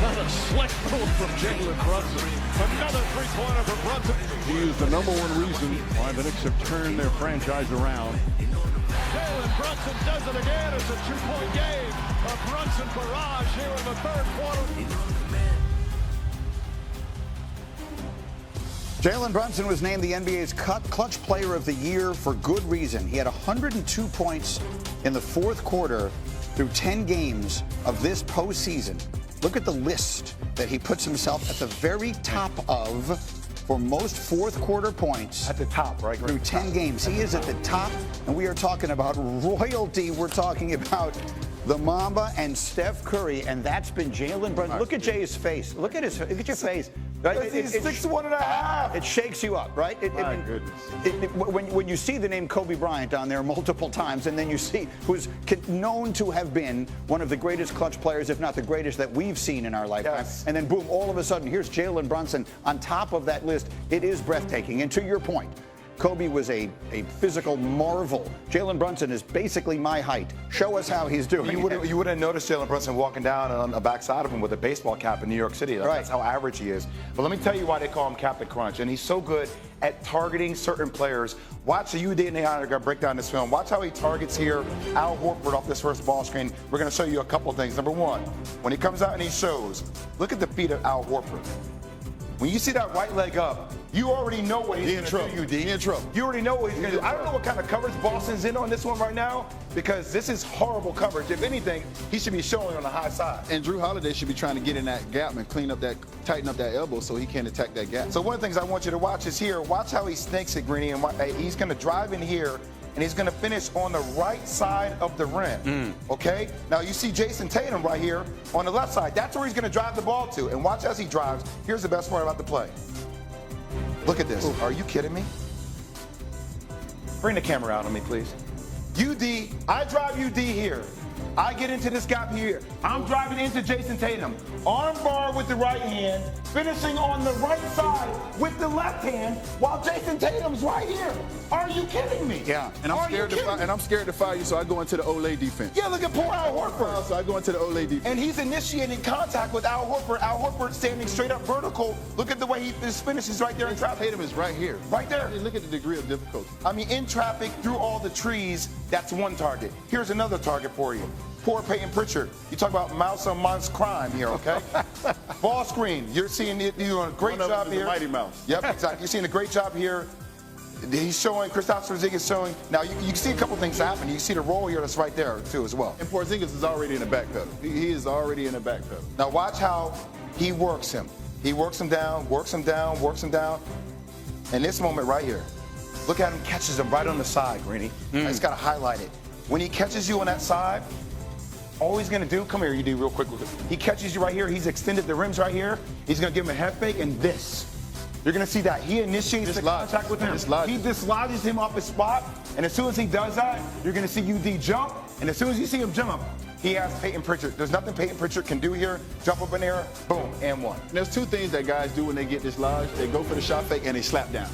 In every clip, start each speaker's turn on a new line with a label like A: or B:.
A: What a slick move from Jalen Brunson. Another three-pointer for Brunson.
B: He is the #1 reason why the Knicks have turned their franchise around.
A: Jalen Brunson does it again. It's a two-point game. A Brunson barrage here in the third quarter.
C: Jalen Brunson was named the NBA's Clutch Player of the Year for good reason. He had 102 points in the fourth quarter through 10 games of this postseason. Look at the list that he puts himself at the very top of for most fourth quarter points.
D: At the top, right?
C: Through 10 games. He is at the top, and we are talking about royalty. We're talking about the Mamba and Steph Curry, and that's been Jalen Brunson. Look at Jay's face. Look at your face. Right?
D: He's 6'1.5".
C: It shakes you up, right?
D: My goodness.
C: When you see the name Kobe Bryant on there multiple times, and then you see who's known to have been one of the greatest clutch players, if not the greatest that we've seen in our lifetime,
D: yes.
C: And then boom, all of a sudden, here's Jalen Brunson on top of that list. It is breathtaking. And to your point, Kobe was a physical marvel. Jalen Brunson is basically my height. Show us how he's doing.
D: You wouldn't have noticed Jalen Brunson walking down on the backside of him with a baseball cap in New York City. That's how average he is. But let me tell you why they call him Captain Crunch. And he's so good at targeting certain players. Watch the UD and I are going to break down this film. Watch how he targets here Al Horford off this first ball screen. We're going to show you a couple of things. Number one, when he comes out and he shows, look at the feet of Al Horford. When you see that right leg up, you already know what he's going to do, UD.
C: He in trouble.
D: You already know what he's going to do. I don't know what kind of coverage Boston's in on this one right now because this is horrible coverage. If anything, he should be showing on the high side.
E: And Drew Holiday should be trying to get in that gap and tighten up that elbow so he can attack that gap.
D: So one of the things I want you to watch is here. Watch how he snakes it, Greeny, and he's going to drive in here. And he's going to finish on the right side of the rim, okay? Now, you see Jason Tatum right here on the left side. That's where he's going to drive the ball to. And watch as he drives. Here's the best part about the play. Look at this. Are you kidding me? Bring the camera out on me, please. UD, I drive UD here. I get into this gap here. I'm driving into Jason Tatum. Arm bar with the right hand, finishing on the right side with the left hand, while Jason Tatum's right here. Are you kidding me?
C: Yeah.
E: And I'm scared to fire you, so I go into the Olay defense.
D: Yeah, look at poor Al Horford.
E: So I go into the Olay defense.
D: And he's initiating contact with Al Horford. Al Horford standing straight up vertical. Look at the way he finishes right there in traffic.
E: Tatum is right here.
D: Right there.
E: Look at the degree of difficulty.
D: I mean, in traffic, through all the trees, that's one target. Here's another target for you. Poor Peyton Pritchard. You talk about mouse on mouse crime here, okay? Ball screen. You're seeing you're doing a great job here.
E: Mighty Mouse.
D: Yep, exactly. You're seeing a great job here. He's showing, Kristaps Porzingis showing. Now, you can see a couple things happen. You see the roll here that's right there, too, as well.
E: And Porzingis is already in the back pedal. He is already in the back pedal.
D: Now, watch how he works him. He works him down, works him down, works him down. And this moment right here, look at him, catches him right on the side, Greeny. I just got to highlight it. When he catches you on that side, all he's going to do, come here, you do real quick. He catches you right here. He's extended the rims right here. He's going to give him a head fake and this. You're going to see that. He initiates the contact with him. He dislodges him off his spot. And as soon as he does that, you're going to see UD jump. And as soon as you see him jump, he has Peyton Pritchard. There's nothing Peyton Pritchard can do here. Jump up in there, boom, and one.
E: And there's two things that guys do when they get dislodged. They go for the shot fake and they slap down.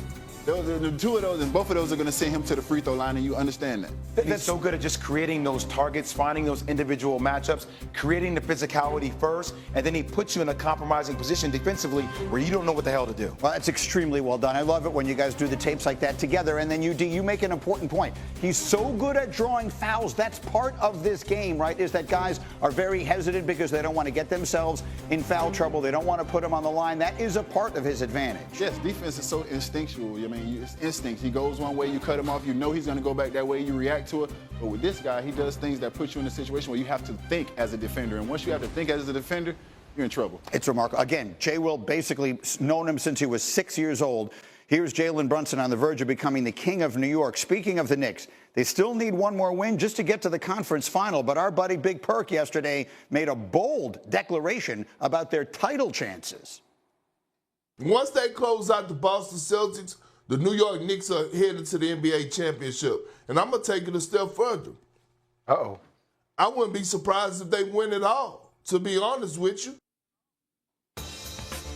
E: The two of those, and both of those are going to send him to the free throw line, and you understand that.
D: He's so good at just creating those targets, finding those individual matchups, creating the physicality first, and then he puts you in a compromising position defensively where you don't know what the hell to do.
C: Well, that's extremely well done. I love it when you guys do the tapes like that together. And then you make an important point. He's so good at drawing fouls. That's part of this game, right, is that guys are very hesitant because they don't want to get themselves in foul trouble. They don't want to put him on the line. That is a part of his advantage.
E: Yes, defense is so instinctual. I mean, it's instinct. He goes one way, you cut him off. You know he's going to go back that way. You react to it. But with this guy, he does things that put you in a situation where you have to think as a defender. And once you have to think as a defender, you're in trouble.
C: It's remarkable. Again, JWill basically known him since he was 6 years old. Here's Jalen Brunson on the verge of becoming the king of New York. Speaking of the Knicks, they still need one more win just to get to the conference final. But our buddy Big Perk yesterday made a bold declaration about their title chances.
F: Once they close out the Boston Celtics, the New York Knicks are headed to the NBA championship. And I'm going to take it a step further.
D: Uh-oh.
F: I wouldn't be surprised if they win it all, to be honest with you.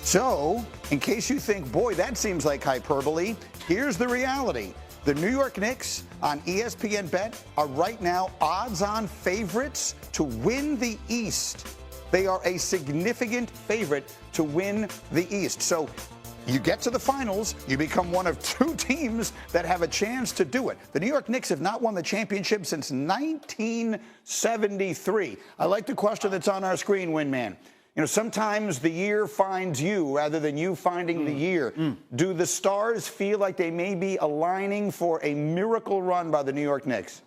C: So, in case you think, boy, that seems like hyperbole, here's the reality. The New York Knicks on ESPN Bet are right now odds-on favorites to win the East. They are a significant favorite to win the East. So you get to the finals, you become one of 2 teams that have a chance to do it. The New York Knicks have not won the championship since 1973. I like the question that's on our screen, Windman. You know, sometimes the year finds you rather than you finding the year. Do the stars feel like they may be aligning for a miracle run by the New York Knicks?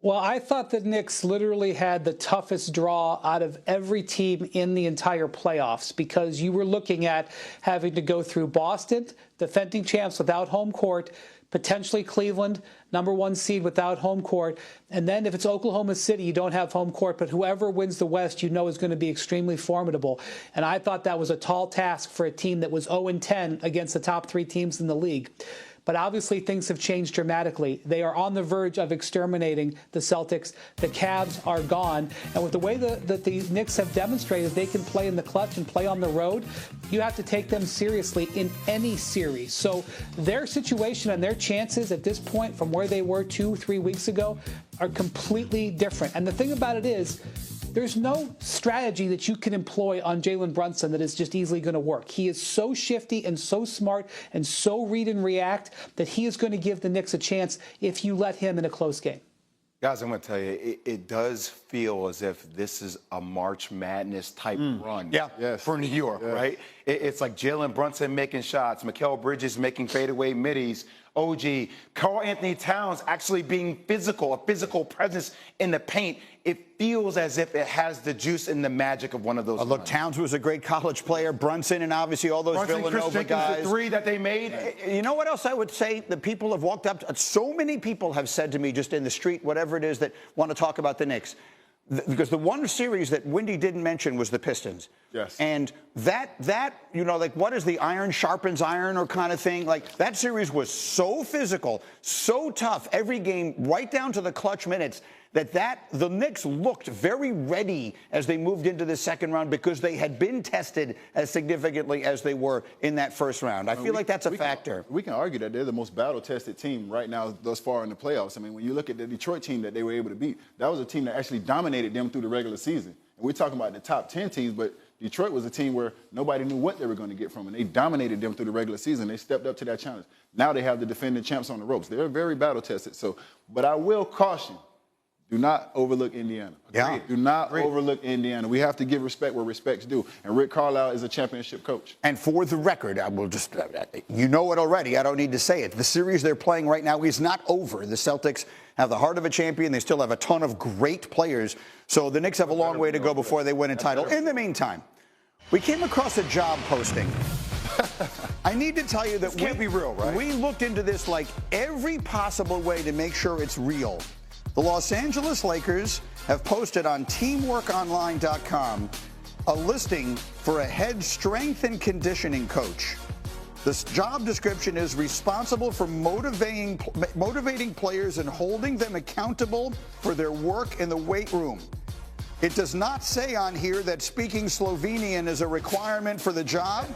G: Well, I thought the Knicks literally had the toughest draw out of every team in the entire playoffs, because you were looking at having to go through Boston, defending champs without home court, potentially Cleveland, #1 seed without home court. And then if it's Oklahoma City, you don't have home court, but whoever wins the West, you know is going to be extremely formidable. And I thought that was a tall task for a team that was 0-10 against the top 3 teams in the league. But obviously things have changed dramatically. They are on the verge of exterminating the Celtics. The Cavs are gone. And with the way that the Knicks have demonstrated they can play in the clutch and play on the road, you have to take them seriously in any series. So their situation and their chances at this point from where they were 2-3 weeks ago are completely different. And the thing about it is, there's no strategy that you can employ on Jalen Brunson that is just easily going to work. He is so shifty and so smart and so read and react that he is going to give the Knicks a chance if you let him in a close game.
D: Guys, I'm going to tell you, it does feel as if this is a March Madness type run for New York, right? It's like Jalen Brunson making shots, Mikal Bridges making fadeaway middies, OG, Karl Anthony Towns actually being physical, a physical presence in the paint. It feels as if it has the juice and the magic of one of those.
C: Look, Towns was a great college player. Brunson and obviously all those Villanova guys.
D: The 3 that they made.
C: You know what else I would say? The people have walked up. So many people have said to me just in the street, whatever it is, that want to talk about the Knicks. Because the one series that Windy didn't mention was the Pistons.
E: Yes.
C: And that you know, like, what is the iron sharpens iron or kind of thing? Like, that series was so physical, so tough, every game, right down to the clutch minutes, that the Knicks looked very ready as they moved into the second round because they had been tested as significantly as they were in that first round. I feel like that's a factor.
E: We can argue that they're the most battle-tested team right now thus far in the playoffs. I mean, when you look at the Detroit team that they were able to beat, that was a team that actually dominated them through the regular season. And we're talking about the top 10 teams, but Detroit was a team where nobody knew what they were going to get from, and they dominated them through the regular season. They stepped up to that challenge. Now they have the defending champs on the ropes. They're very battle-tested. But I will caution, do not overlook Indiana.
C: Yeah.
E: Do not overlook Indiana. We have to give respect where respect's due. And Rick Carlisle is a championship coach.
C: And for the record, I will just, you know it already. I don't need to say it. The series they're playing right now is not over. The Celtics have the heart of a champion. They still have a ton of great players. So the Knicks have a long way to go before they win a title. In the meantime, we came across a job posting. I need to tell you that
D: can't be real, right?
C: We looked into this like every possible way to make sure it's real. The Los Angeles Lakers have posted on teamworkonline.com a listing for a head strength and conditioning coach. This job description is responsible for motivating players and holding them accountable for their work in the weight room. It does not say on here that speaking Slovenian is a requirement for the job.